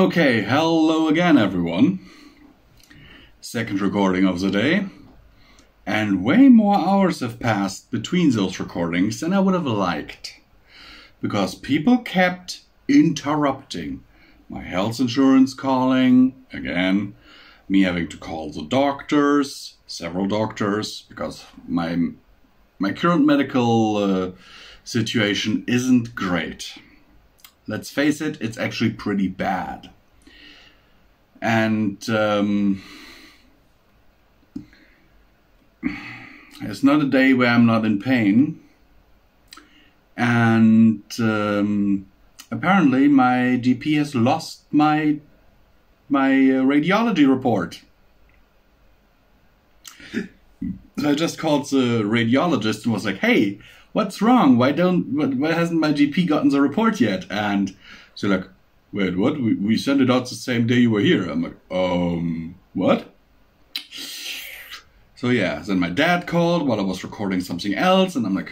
Okay, hello again everyone. Second recording of the day. And way more hours have passed between those recordings than I would have liked. Because people kept interrupting. My health insurance calling, again. Me having to call the doctors, several doctors, because my current medical situation isn't great. Let's face it, it's actually pretty bad. And it's not a day where I'm not in pain. And apparently my GP has lost my radiology report. So I just called the radiologist and was like, hey, what's wrong? Why hasn't my GP gotten the report yet? And so like, wait, what? We sent it out the same day you were here. I'm like, what? So yeah, then my dad called while I was recording something else, and I'm like,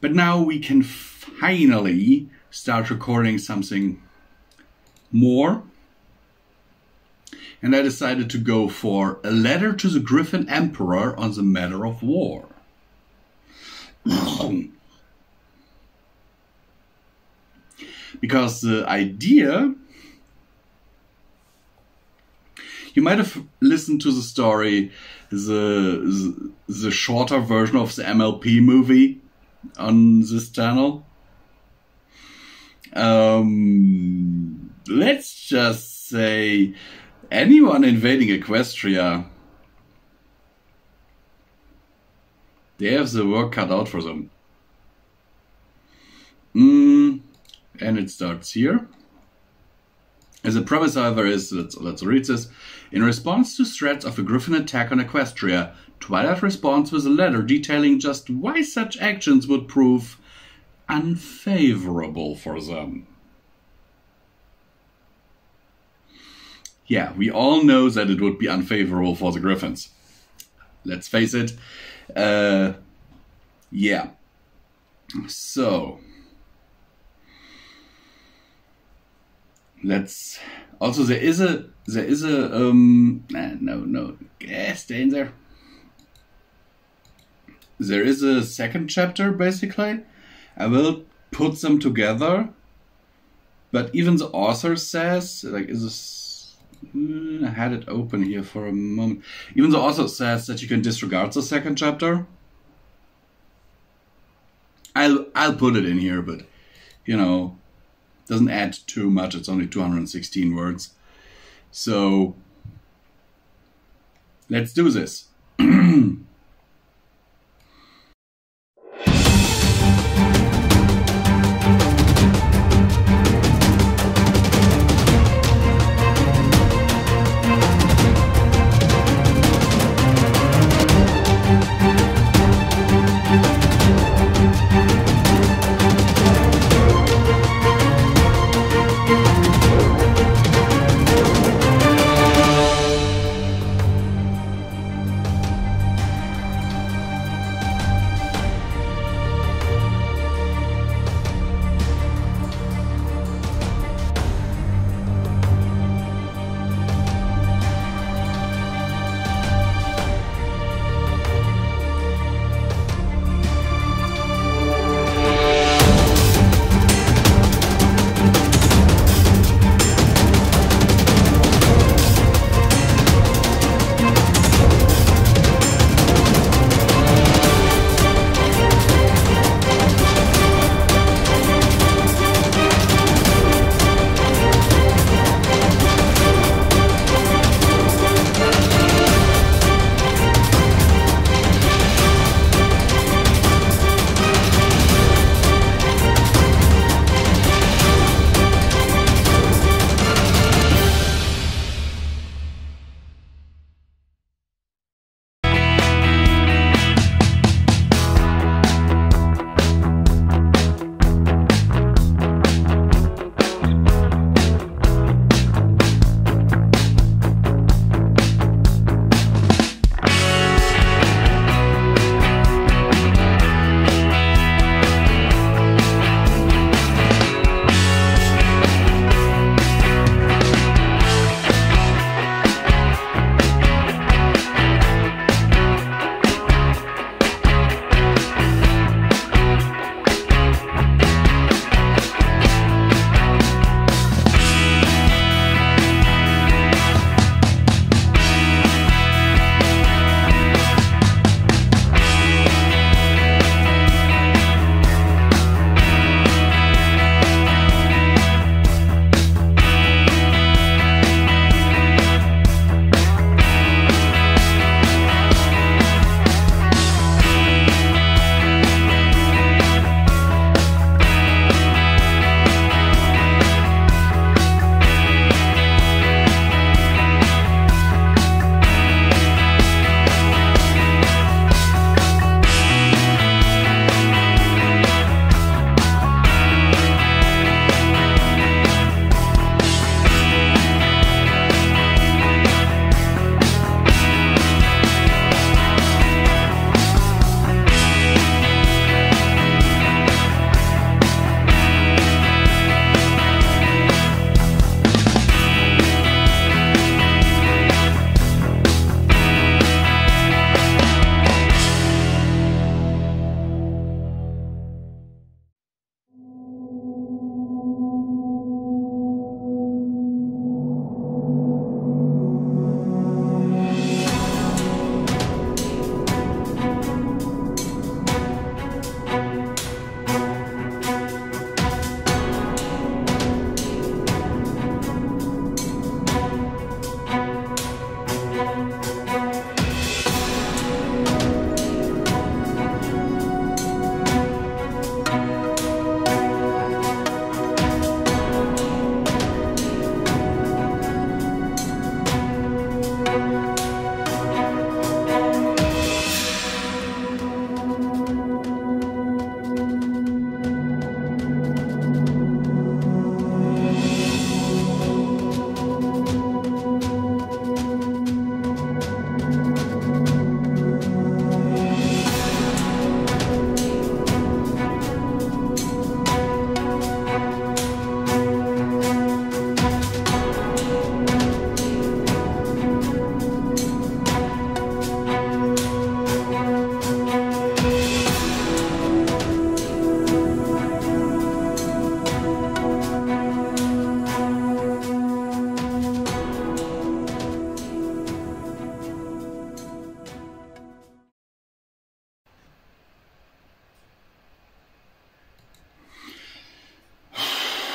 But now we can finally start recording something more. And I decided to go for a letter to the Griffon Emperor on the matter of war. Because the idea, you might have listened to the story, the shorter version of the MLP movie on this channel. Let's just say anyone invading Equestria, they have the work cut out for them. And it starts here. As a premise, however, is, let's read this. In response to threats of a Griffon attack on Equestria, Twilight responds with a letter detailing just why such actions would prove unfavorable for them. Yeah, we all know that it would be unfavorable for the Griffons. Let's face it. Yeah. So let's also there is a no, stay in there. There is a second chapter basically. I will put them together, but even the author says, like, I had it open here for a moment. Even the author says that you can disregard the second chapter. I'll put it in here, but you know, doesn't add too much. It's only 216 words. So let's do this.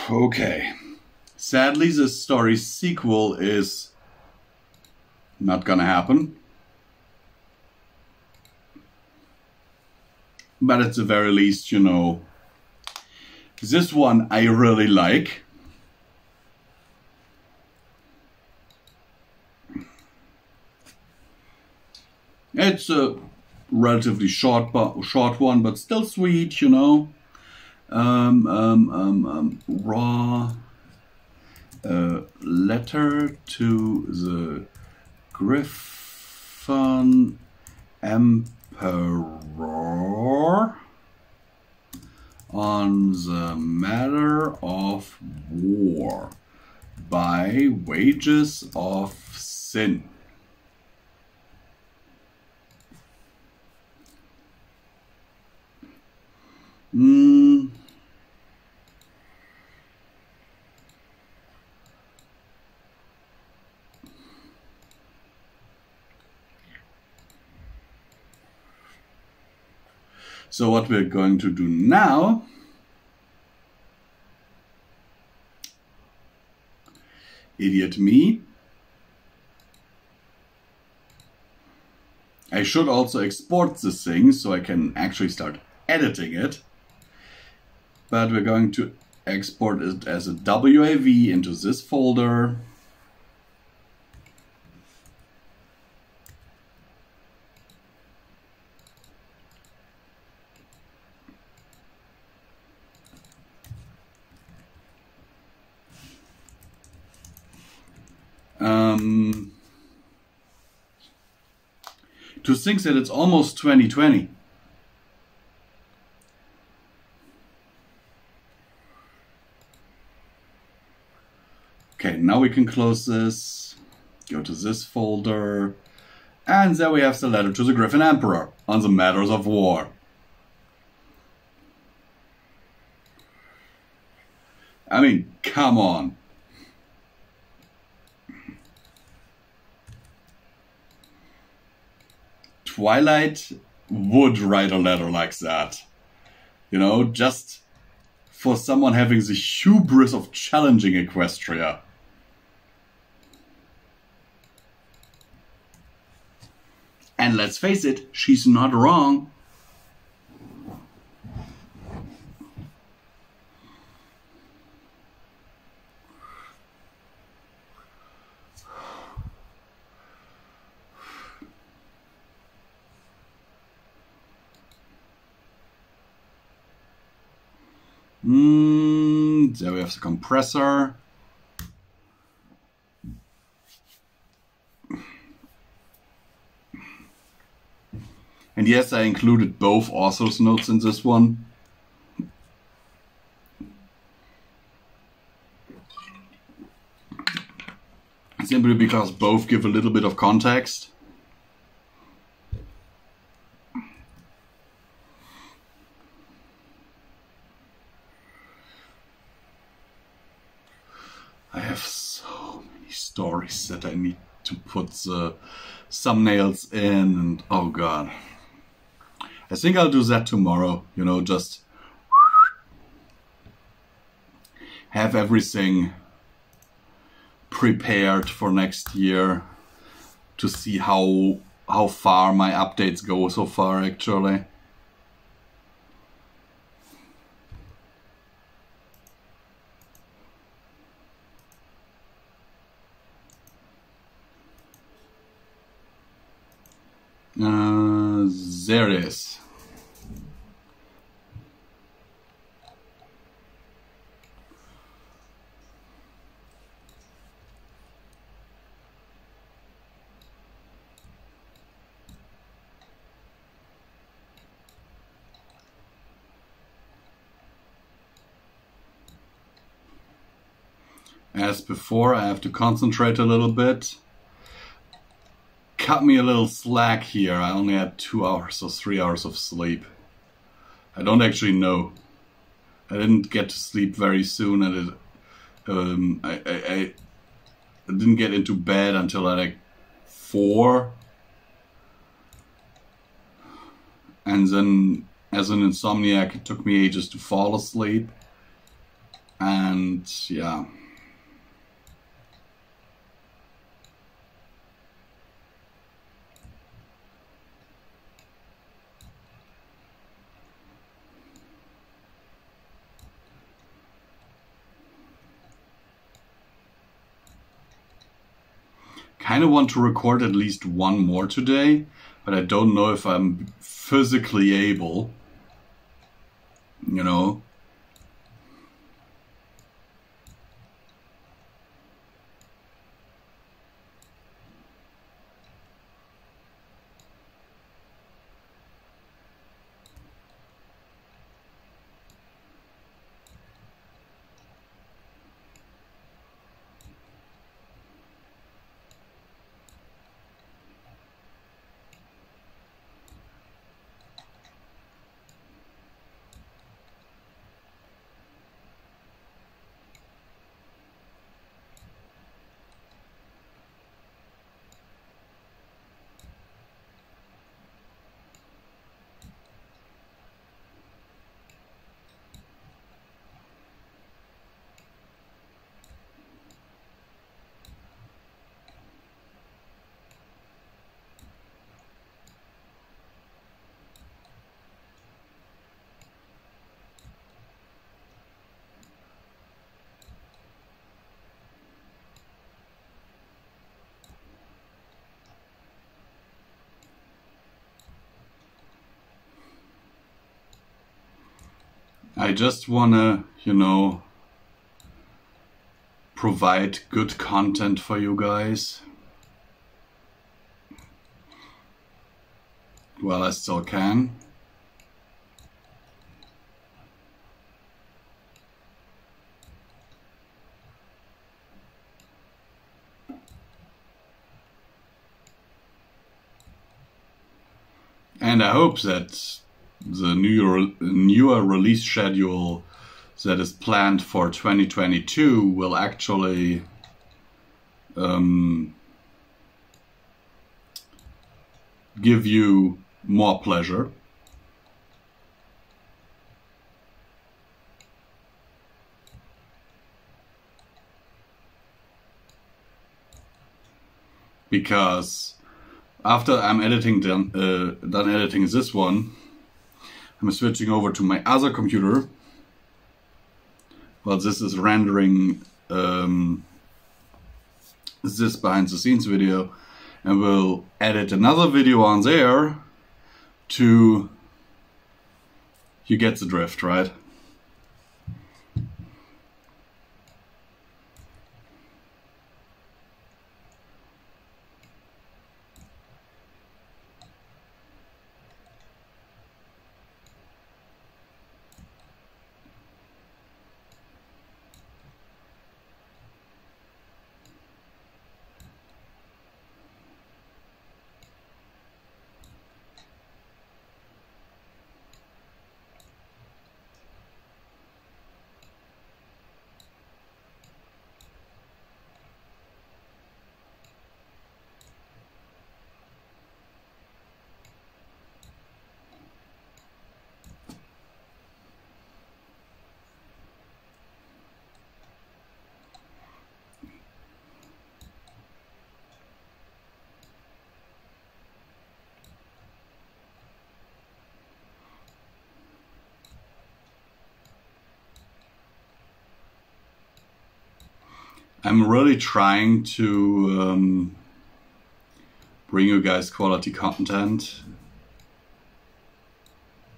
Okay. Sadly, the story's sequel is not gonna happen. But at the very least, you know, this one I really like. It's a relatively short one, but still sweet, you know. Raw letter to the Griffon Emperor on the matter of war by wages of sin. So what we're going to do now idiot me. I should also export this thing so I can actually start editing it. But we're going to export it as a WAV into this folder. To think that it's almost 2020. Okay, now we can close this, go to this folder, and there we have the letter to the Griffon Emperor on the matters of war. I mean, come on. Twilight would write a letter like that. You know, just for someone having the hubris of challenging Equestria. And let's face it, she's not wrong. There we have the compressor. And yes, I included both author's notes in this one. Simply because both give a little bit of context. I have so many stories that I need to put the thumbnails in, and oh god. I think I'll do that tomorrow, you know, just have everything prepared for next year to see how far my updates go so far actually. There it is. As before, I have to concentrate a little bit. Cut me a little slack here. I only had 2 hours or 3 hours of sleep. I don't actually know. I didn't get to sleep very soon, and I didn't get into bed until like 4. And then, as an insomniac, it took me ages to fall asleep. And yeah. Kind of want to record at least one more today, but I don't know if I'm physically able, you know. I just wanna, you know, provide good content for you guys. Well, I still can. And I hope that the newer release schedule that is planned for 2022 will actually give you more pleasure. Because after I'm done editing this one, I'm switching over to my other computer. Well, this is rendering this behind the scenes video, and we'll edit another video on there to, you get the drift, right? I'm really trying to bring you guys quality content,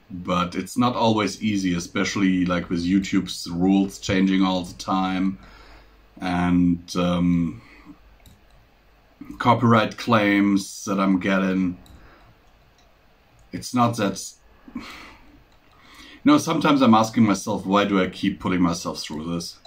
but it's not always easy, especially like with YouTube's rules changing all the time, and copyright claims that I'm getting. It's not that, you know, sometimes I'm asking myself, why do I keep putting myself through this?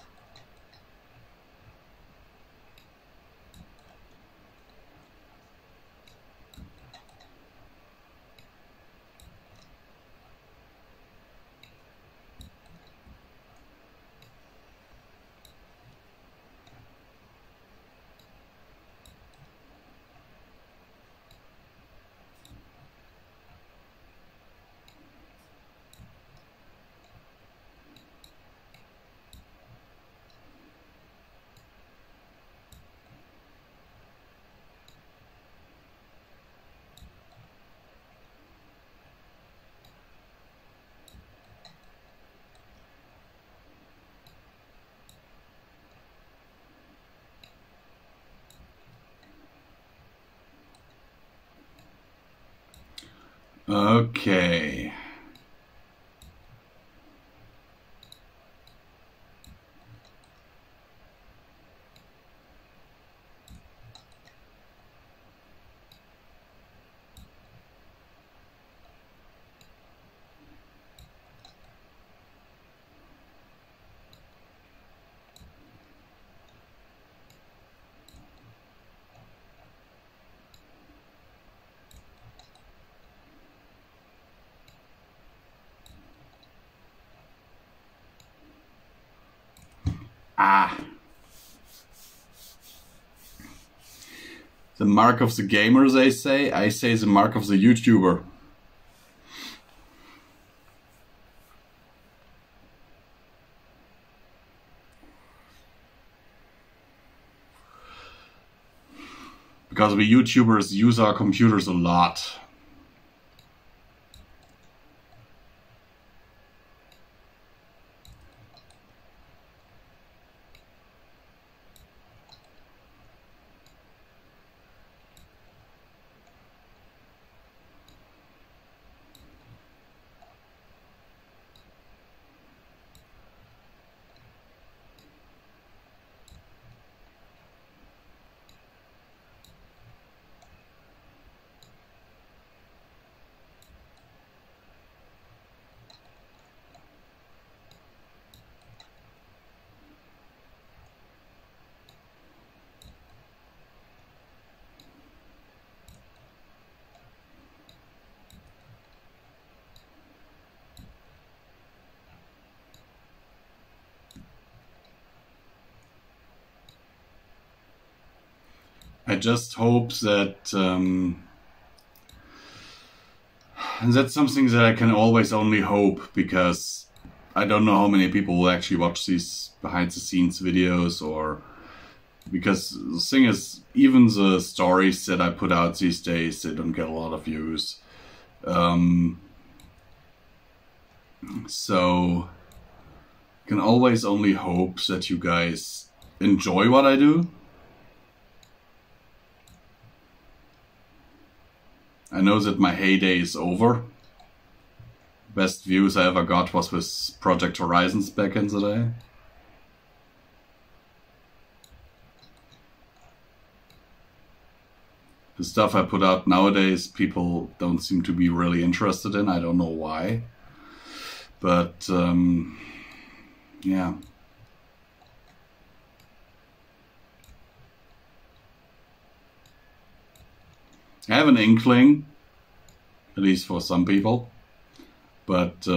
Okay. Ah. The mark of the gamer, they say. I say the mark of the YouTuber. Because we YouTubers use our computers a lot. I just hope that that's something that I can always only hope, because I don't know how many people will actually watch these behind the scenes videos, or because the thing is, even the stories that I put out these days, they don't get a lot of views. So I can always only hope that you guys enjoy what I do. I know that my heyday is over. Best views I ever got was with Project Horizons back in the day. The stuff I put out nowadays, people don't seem to be really interested in. I don't know why. But, yeah. I have an inkling, at least for some people, but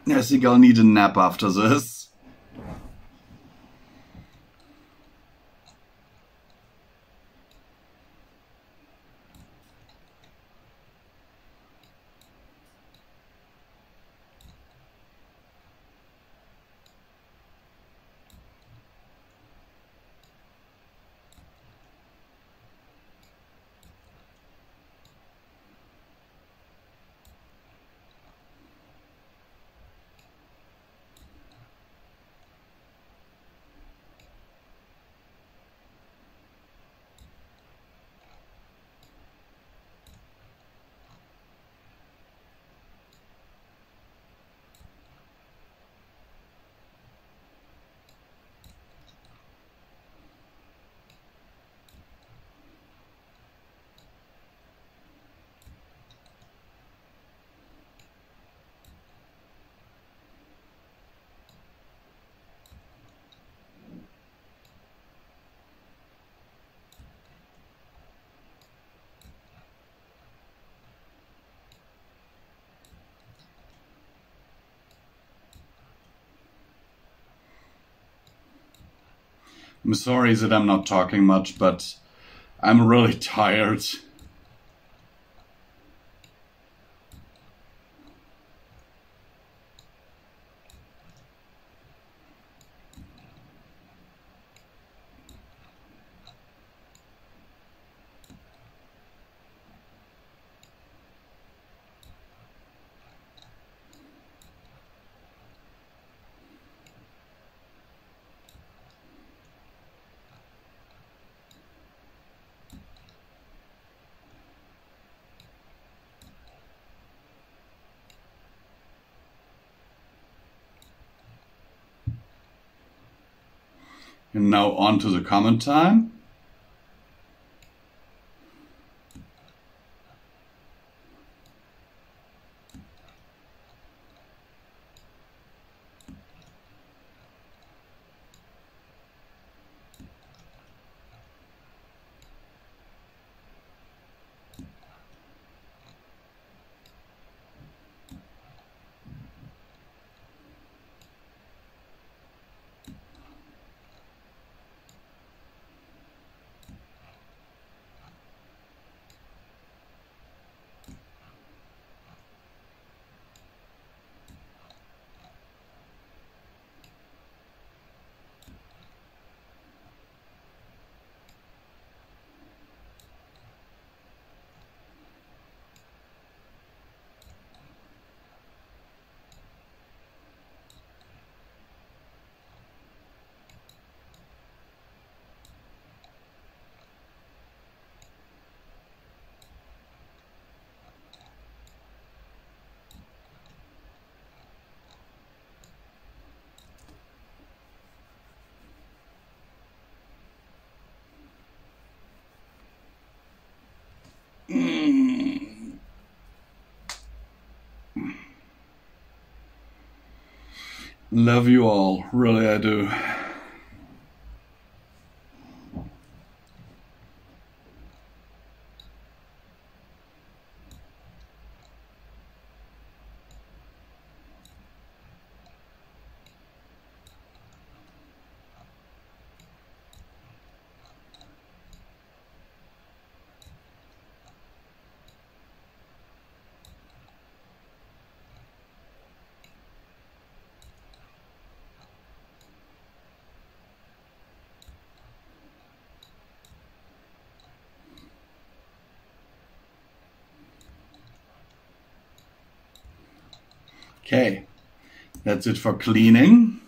I think I'll need a nap after this. I'm sorry that I'm not talking much, but I'm really tired. And now on to the comment time. Love you all, really I do. Okay, that's it for cleaning.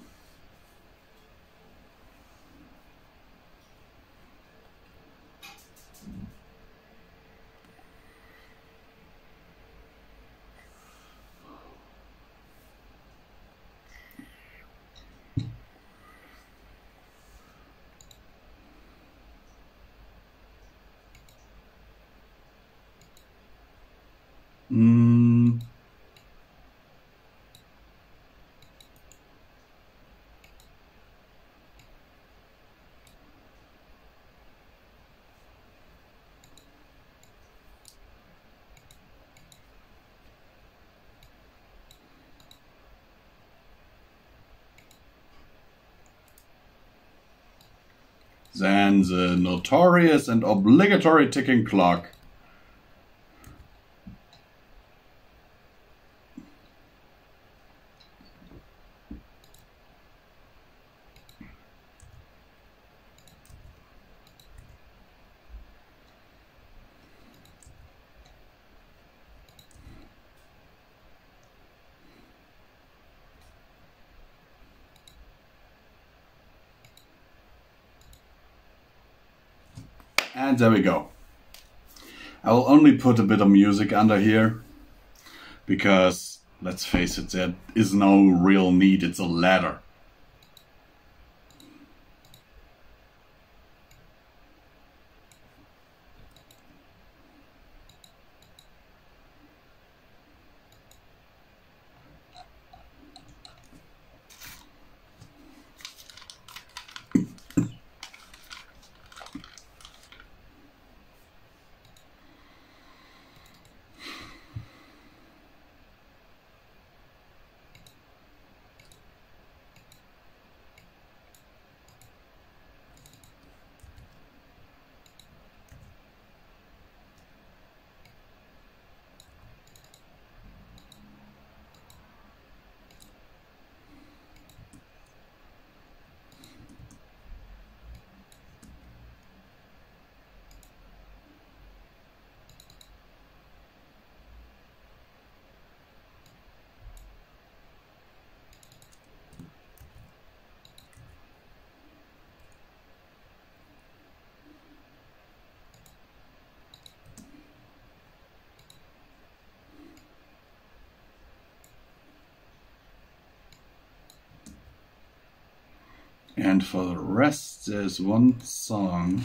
Then the notorious and obligatory ticking clock. And there we go. I will only put a bit of music under here because, let's face it, there is no real need, it's a ladder. And for the rest, there's one song.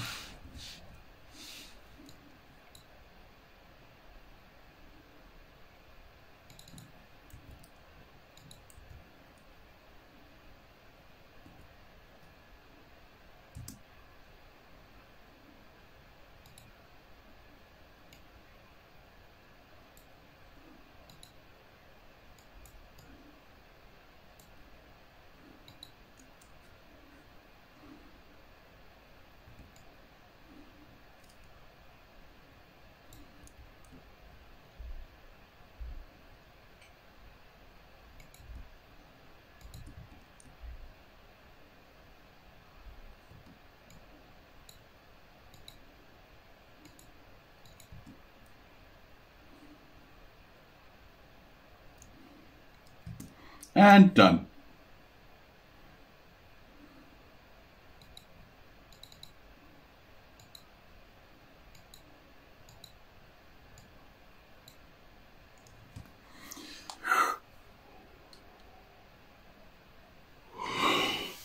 And done.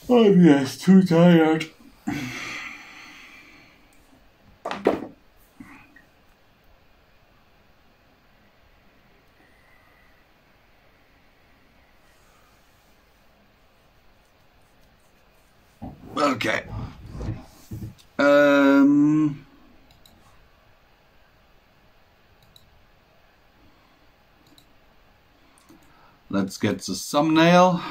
I'm just too tired. Okay. Let's get the thumbnail.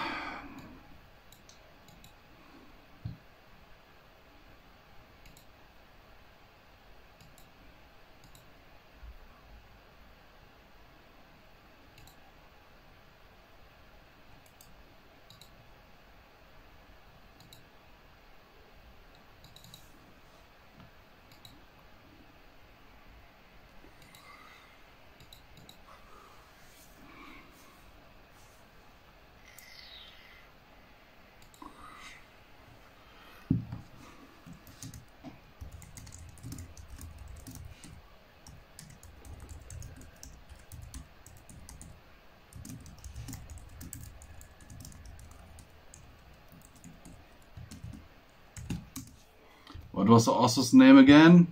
What was the author's name again?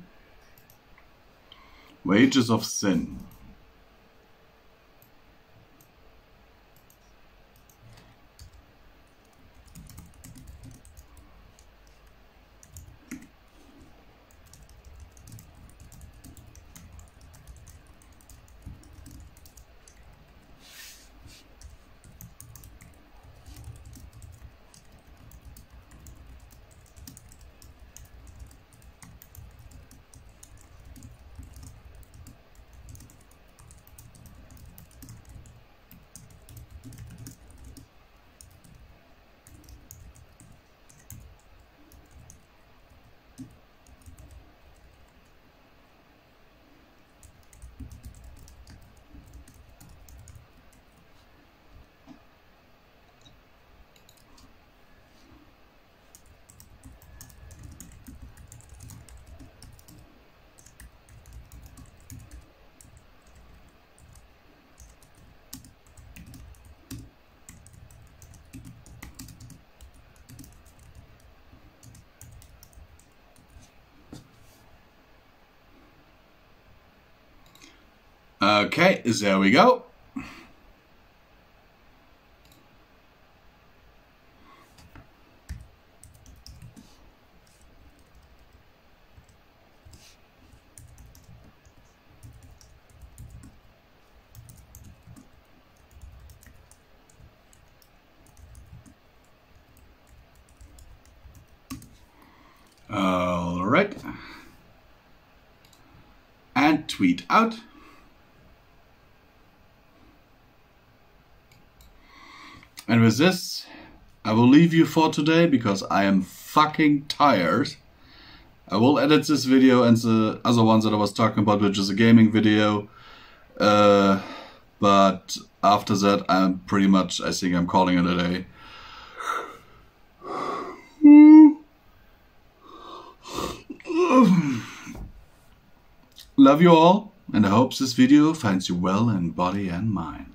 Wages of Sin. Okay, there we go. All right. And tweet out. And with this, I will leave you for today because I am fucking tired. I will edit this video and the other ones that I was talking about, which is a gaming video. But after that, I'm pretty much, I think I'm calling it a day. Love you all, and I hope this video finds you well in body and mind.